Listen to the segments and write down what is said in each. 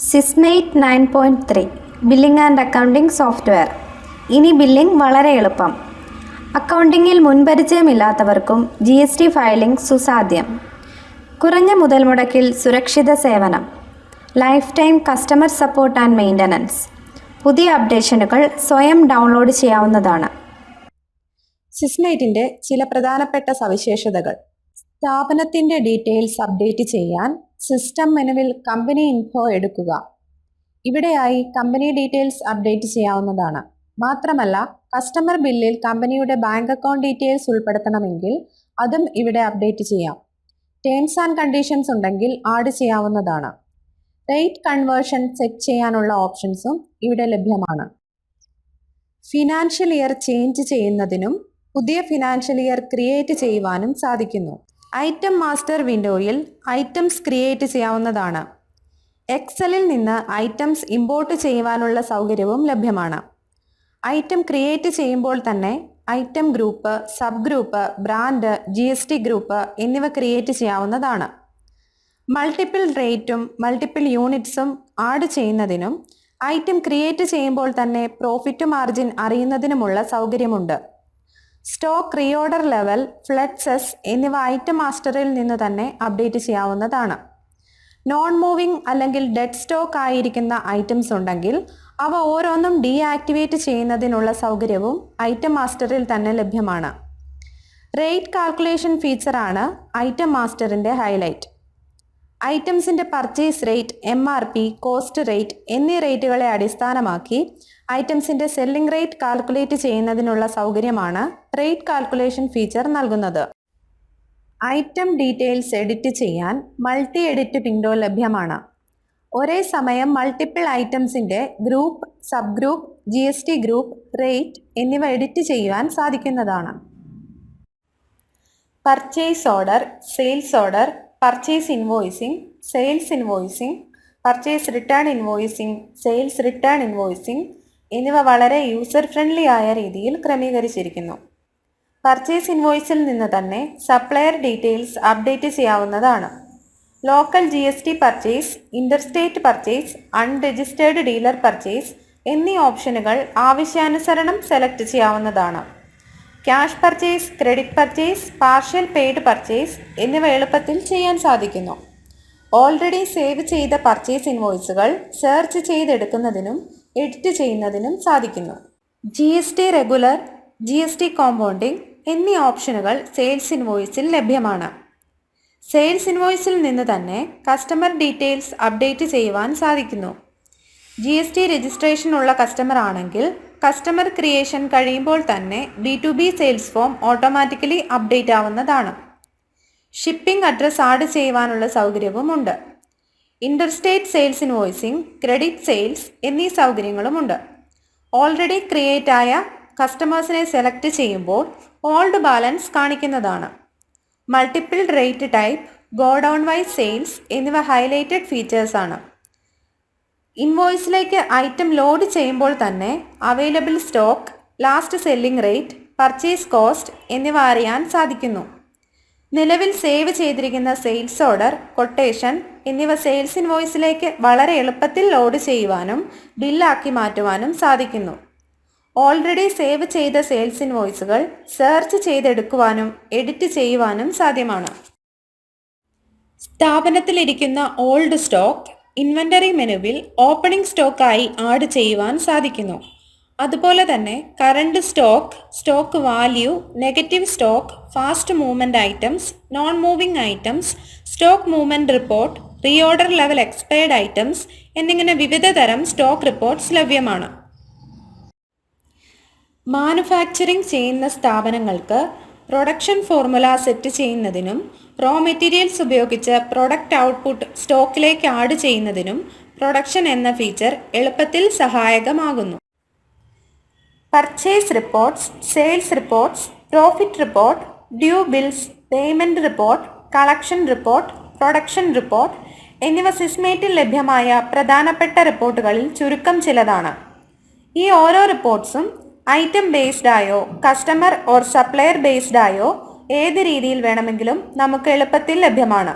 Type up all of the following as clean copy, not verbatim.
സിസ്മെയ്റ്റ് 9.3 billing and accounting software. ഇനി billing വളരെ എളുപ്പം. അക്കൗണ്ടിങ്ങിൽ മുൻപരിചയമില്ലാത്തവർക്കും GST ഫയലിംഗ് സുസാധ്യം. കുറഞ്ഞ മുതൽ മുടക്കിൽ സുരക്ഷിത സേവനം. Life time customer support and maintenance. പുതിയ അപ്ഡേഷനുകൾ സ്വയം ഡൗൺലോഡ് ചെയ്യാവുന്നതാണ്. സിസ്മെയ്റ്റിൻ്റെ ചില പ്രധാനപ്പെട്ട സവിശേഷതകൾ. സ്ഥാപനത്തിൻ്റെ ഡീറ്റെയിൽസ് അപ്ഡേറ്റ് ചെയ്യാൻ സിസ്റ്റം മെനുവിൽ കമ്പനി ഇൻഫോ എടുക്കുക. ഇവിടെയായി കമ്പനി ഡീറ്റെയിൽസ് അപ്ഡേറ്റ് ചെയ്യാവുന്നതാണ്. മാത്രമല്ല, കസ്റ്റമർ ബില്ലിൽ കമ്പനിയുടെ ബാങ്ക് അക്കൗണ്ട് ഡീറ്റെയിൽസ് ഉൾപ്പെടുത്തണമെങ്കിൽ അതും ഇവിടെ അപ്ഡേറ്റ് ചെയ്യാം. ടേംസ് ആൻഡ് കണ്ടീഷൻസ് ഉണ്ടെങ്കിൽ ആഡ് ചെയ്യാവുന്നതാണ്. റേറ്റ് കൺവേർഷൻ സെറ്റ് ചെയ്യാനുള്ള ഓപ്ഷൻസും ഇവിടെ ലഭ്യമാണ്. ഫിനാൻഷ്യൽ ഇയർ ചേഞ്ച് ചെയ്യുന്നതിനും പുതിയ ഫിനാൻഷ്യൽ ഇയർ ക്രിയേറ്റ് ചെയ്യുവാനും സാധിക്കുന്നു. ഐറ്റം മാസ്റ്റർ വിൻഡോയിൽ ഐറ്റംസ് ക്രിയേറ്റ് ചെയ്യാവുന്നതാണ്. എക്സലിൽ നിന്ന് ഐറ്റംസ് ഇമ്പോർട്ട് ചെയ്യുവാനുള്ള സൗകര്യവും ലഭ്യമാണ്. ഐറ്റം ക്രിയേറ്റ് ചെയ്യുമ്പോൾ തന്നെ item group, sub group, brand, GST group എന്നിവ ക്രിയേറ്റ് ചെയ്യാവുന്നതാണ്. മൾട്ടിപ്പിൾ റേറ്റും മൾട്ടിപ്പിൾ യൂണിറ്റ്സും ആഡ് ചെയ്യുന്നതിനും ഐറ്റം ക്രിയേറ്റ് ചെയ്യുമ്പോൾ തന്നെ പ്രോഫിറ്റ് മാർജിൻ അറിയുന്നതിനുമുള്ള സൗകര്യമുണ്ട്. സ്റ്റോക്ക് റീഓർഡർ ലെവൽ, ഫ്ലഡ്സസ് എന്നിവ ഐറ്റം മാസ്റ്ററിൽ നിന്ന് തന്നെ അപ്ഡേറ്റ് ചെയ്യാവുന്നതാണ്. നോൺ മൂവിംഗ് അല്ലെങ്കിൽ ഡെഡ് സ്റ്റോക്ക് ആയിരിക്കുന്ന ഐറ്റംസ് ഉണ്ടെങ്കിൽ അവ ഓരോന്നും ഡീആക്ടിവേറ്റ് ചെയ്യുന്നതിനുള്ള സൗകര്യവും ഐറ്റം മാസ്റ്ററിൽ തന്നെ ലഭ്യമാണ്. റേറ്റ് കാൽക്കുലേഷൻ ഫീച്ചറാണ് ഐറ്റം മാസ്റ്ററിൻ്റെ ഹൈലൈറ്റ്. ഐറ്റംസിൻ്റെ purchase rate, MRP, cost rate എന്നീ റേറ്റുകളെ അടിസ്ഥാനമാക്കി ഐറ്റംസിൻ്റെ സെല്ലിംഗ് റേറ്റ് കാൽക്കുലേറ്റ് ചെയ്യുന്നതിനുള്ള സൗകര്യമാണ് റേറ്റ് കാൽക്കുലേഷൻ ഫീച്ചർ നൽകുന്നത്. ഐറ്റം ഡീറ്റെയിൽസ് എഡിറ്റ് ചെയ്യാൻ മൾട്ടി എഡിറ്റ് വിൻഡോ ലഭ്യമാണ്. ഒരേ സമയം മൾട്ടിപ്പിൾ ഐറ്റംസിൻ്റെ group, sub group, GST group, rate എന്നിവ എഡിറ്റ് ചെയ്യുവാൻ സാധിക്കുന്നതാണ്. Purchase order, sales order, purchase invoicing, sales invoicing, purchase return invoicing, sales return invoicing എന്നിവ വളരെ യൂസർ ഫ്രണ്ട്ലി ആയ രീതിയിൽ ക്രമീകരിച്ചിരിക്കുന്നു. പർച്ചേസ് ഇൻവോയ്സിൽ നിന്ന് തന്നെ സപ്ലയർ ഡീറ്റെയിൽസ് അപ്ഡേറ്റ് ചെയ്യാവുന്നതാണ്. Local GST purchase, interstate purchase, unregistered dealer purchase എന്നീ ഓപ്ഷനുകൾ ആവശ്യാനുസരണം സെലക്ട് ചെയ്യാവുന്നതാണ്. Cash purchase, credit purchase, partial paid purchase എന്നിവ എളുപ്പത്തിൽ ചെയ്യാൻ സാധിക്കുന്നു. ഓൾറെഡി സേവ് ചെയ്ത പർച്ചേസ് ഇൻവോയ്സുകൾ സെർച്ച് ചെയ്തെടുക്കുന്നതിനും എഡിറ്റ് ചെയ്യുന്നതിനും സാധിക്കുന്നു. GST റെഗുലർ, GST കോമ്പൗണ്ടിംഗ് എന്നീ ഓപ്ഷനുകൾ സെയിൽസ് ഇൻവോയ്സിൽ ലഭ്യമാണ്. സെയിൽസ് ഇൻവോയ്സിൽ നിന്ന് തന്നെ കസ്റ്റമർ ഡീറ്റെയിൽസ് അപ്ഡേറ്റ് ചെയ്യുവാൻ സാധിക്കുന്നു. GST രജിസ്ട്രേഷൻ ഉള്ള കസ്റ്റമർ ആണെങ്കിൽ കസ്റ്റമർ ക്രിയേഷൻ കഴിയുമ്പോൾ തന്നെ B2B sales form automatically update ആവുന്നതാണ്. ഷിപ്പിംഗ് അഡ്രസ് ആഡ് ചെയ്യുവാനുള്ള സൗകര്യവുമുണ്ട്. Interstate sales invoicing, credit sales എന്നീ സൗകര്യങ്ങളുമുണ്ട്. ഓൾറെഡി ക്രിയേറ്റ് ആയ കസ്റ്റമേഴ്സിനെ സെലക്ട് ചെയ്യുമ്പോൾ ഓൾഡ് ബാലൻസ് കാണിക്കുന്നതാണ്. Multiple rate type, godown wise sales എന്നിവ ഹൈലൈറ്റഡ് ഫീച്ചേഴ്സാണ്. ഇൻവോയ്സിലേക്ക് ഐറ്റം ലോഡ് ചെയ്യുമ്പോൾ തന്നെ available stock, last selling rate, purchase cost എന്നിവ അറിയാൻ സാധിക്കുന്നു. നിലവിൽ സേവ് ചെയ്തിരിക്കുന്ന സെയിൽസ് ഓർഡർ, കൊട്ടേഷൻ എന്നിവ സെയിൽസ് ഇൻവോയ്സിലേക്ക് വളരെ എളുപ്പത്തിൽ ലോഡ് ചെയ്യുവാനും ബില്ലാക്കി മാറ്റുവാനും സാധിക്കുന്നു. ഓൾറെഡി സേവ് ചെയ്ത സെയിൽസ് ഇൻവോയ്സുകൾ സെർച്ച് ചെയ്തെടുക്കുവാനും എഡിറ്റ് ചെയ്യുവാനും സാധ്യമാണ്. സ്ഥാപനത്തിലിരിക്കുന്ന ഓൾഡ് സ്റ്റോക്ക് ഇൻവെൻ്ററി മെനുവിൽ ഓപ്പണിംഗ് സ്റ്റോക്കായി ആഡ് ചെയ്യുവാൻ സാധിക്കുന്നു. അതുപോലെ തന്നെ current stock, stock value, negative stock, fast movement items, non moving items, stock movement report, reorder level expired items എന്നിങ്ങനെ വിവിധ തരം സ്റ്റോക്ക് റിപ്പോർട്ട്സ് ലഭ്യമാണ്. മാനുഫാക്ചറിംഗ് ചെയ്യുന്ന സ്ഥാപനങ്ങൾക്ക് പ്രൊഡക്ഷൻ ഫോർമുല സെറ്റ് ചെയ്യുന്നതിനും റോ മെറ്റീരിയൽസ് ഉപയോഗിച്ച് പ്രൊഡക്റ്റ് ഔട്ട്പുട്ട് സ്റ്റോക്കിലേക്ക് ആഡ് ചെയ്യുന്നതിനും പ്രൊഡക്ഷൻ എന്ന ഫീച്ചർ എളുപ്പത്തിൽ സഹായകമാകുന്നു. Purchase reports, sales reports, profit report, due bills, payment report, collection report, production report എന്നിവ സിസ്മെയ്റ്റിൽ ലഭ്യമായ പ്രധാനപ്പെട്ട റിപ്പോർട്ടുകളിൽ ചുരുക്കം ചിലതാണ്. ഈ ഓരോ റിപ്പോർട്ട്സും ഐറ്റം ബേസ്ഡ് ആയോ കസ്റ്റമർ ഓർ സപ്ലയർ ബേസ്ഡ് ആയോ ഏത് രീതിയിൽ വേണമെങ്കിലും നമുക്ക് എളുപ്പത്തിൽ ലഭ്യമാണ്.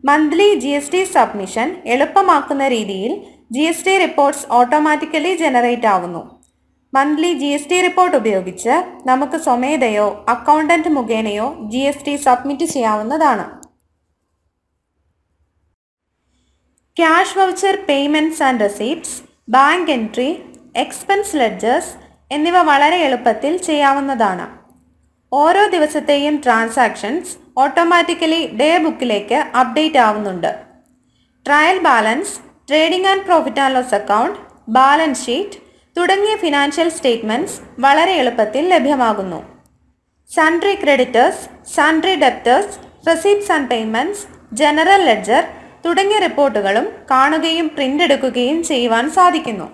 മന്ത്ലി GST സബ്മിഷൻ എളുപ്പമാക്കുന്ന രീതിയിൽ GST റിപ്പോർട്ട്സ് ഓട്ടോമാറ്റിക്കലി ജനറേറ്റ് ആവുന്നു. മന്ത്ലി GST റിപ്പോർട്ട് ഉപയോഗിച്ച് നമുക്ക് സ്വമേധയോ അക്കൗണ്ടന്റ് മുഖേനയോ GST സബ്മിറ്റ് ചെയ്യാവുന്നതാണ്. Cash voucher payments and receipts, bank entry, expense ledgers എന്നിവ വളരെ എളുപ്പത്തിൽ ചെയ്യാവുന്നതാണ്. ഓരോ ദിവസത്തെയും ട്രാൻസാക്ഷൻസ് ഓട്ടോമാറ്റിക്കലി ഡേ ബുക്കിലേക്ക് അപ്ഡേറ്റ് ആവുന്നുണ്ട്. Trial balance, trading and profit and loss account, balance sheet തുടങ്ങിയ ഫിനാൻഷ്യൽ സ്റ്റേറ്റ്മെൻറ്റ്സ് വളരെ എളുപ്പത്തിൽ ലഭ്യമാകുന്നു. Sundry creditors, sundry debtors, receipts and payments, general ledger തുടങ്ങിയ റിപ്പോർട്ടുകളും കാണുകയും പ്രിന്റ് എടുക്കുകയും ചെയ്യുവാൻ സാധിക്കുന്നു.